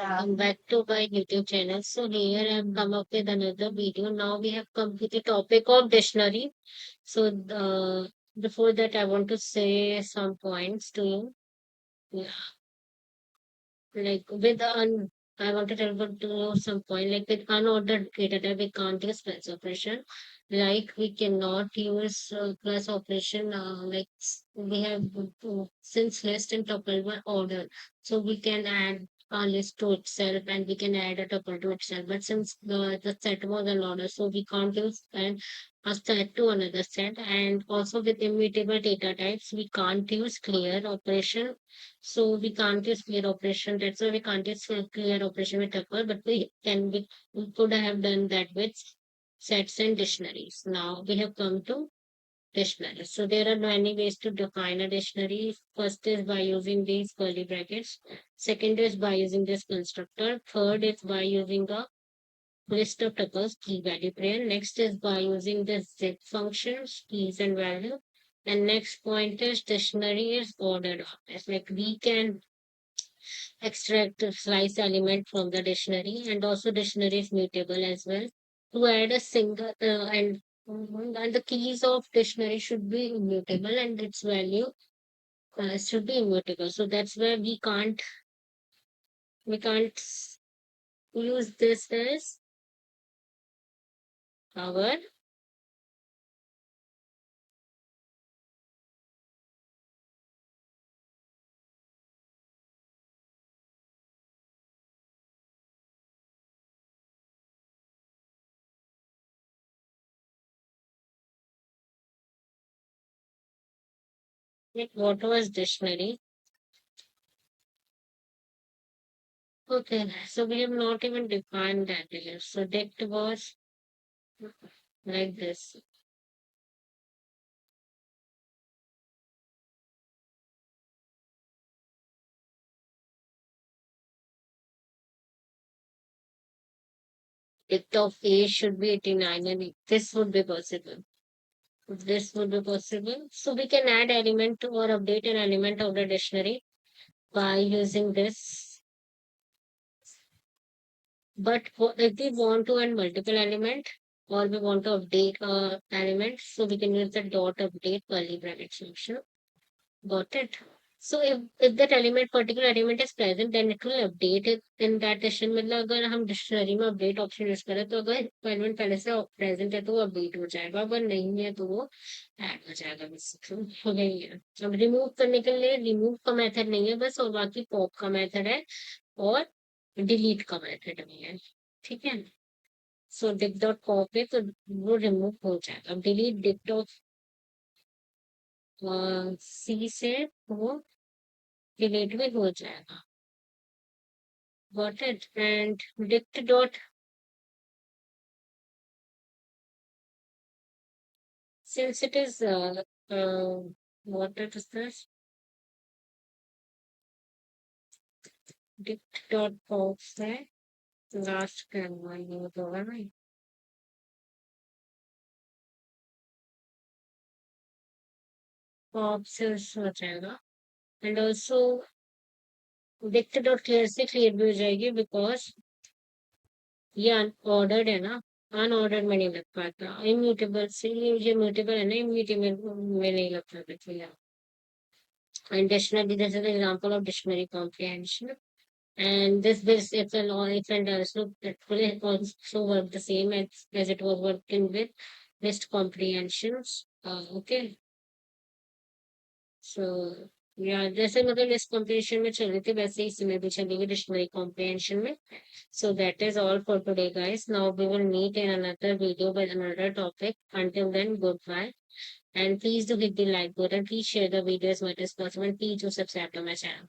Welcome back to my YouTube channel. So here I have come up with another video. Now we have come to the topic of dictionary. So before that, I want to say some points to you. Yeah, like with I want to tell about to know some point. Like with unordered data type, we can't use plus operation. Like we cannot use plus operation. We have since list and tuple were ordered, so we can add a list to itself and we can add a tuple to itself. But since the set was an order, so we can't use and a set to another set. And also with immutable data types, we can't use clear operation, so we can't use clear operation. That's why we can't use clear operation with tuple, but we could have done that with sets and dictionaries. Now we have come to dictionaries. So there are many ways to define a dictionary. First is by using these curly brackets. Second is by using this constructor. Third is by using a list of tuples, key value pair. Next is by using the zip functions, keys and value. And next point is dictionary is ordered. It's like we can extract a slice element from the dictionary, and also dictionary is mutable as well. To add a single and the keys of dictionary should be immutable and its value should be immutable. So that's where we can't use this as our like what was dictionary. Okay, so we have not even defined that here. So dict was like this. Dict of A should be 89 and this would be possible. This would be possible. So we can add element to or update an element of the dictionary by using this. But if we want to add multiple element or we want to update element, so we can use the dot update curly bracket function. Got it? So if that element particular element is present, then it will update it in that dictionary. मतलब अगर हम dictionary में update option use करें तो अगर element पहले से present है तो वो अपडेट हो जाएगा, अगर नहीं है तो वो ऐड हो जाएगा बेसिकली। यही है। अब रिमूव करने के लिए रिमूव का मेथड नहीं है बस, और बाकी पॉप का मेथड है और डिलीट का मेथड नहीं है। ठीक है। सो डिक डॉट पॉप है तो वो रिमूव हो जाएगा। अब डिलीट डिक डॉट सी से वो डिलीट भी हो जाएगा। Got it. And dict dot, since it is what it is this? Dict dot pops है लास्ट करना ये होगा ना, पॉप से हो जाएगा। And also dict dot clear से क्लियर भी हो जाएगी बिकॉज ये अनऑर्डर्ड है ना, अनऑर्डर्ड में नहीं लग पाता। इम्यूटेबल से ये म्यूटेबल है ना, इम्यूटेबल में नहीं लग पाता। And dictionary, this is an example of dictionary comprehension. And this it's a law, it's and also it will also work the same as it was working with list comprehensions. Okay, so yeah, जैसे मतलब list comprehension में चल रही थी वैसे ही इसमें भी चलेगी डिक्शनरी कॉम्प्रिहेंशन में. So that is all for today, guys. Now we will meet in another video with another topic. Until then, goodbye. And please do hit the like button. Please share the video as much as possible. And please do subscribe to my channel.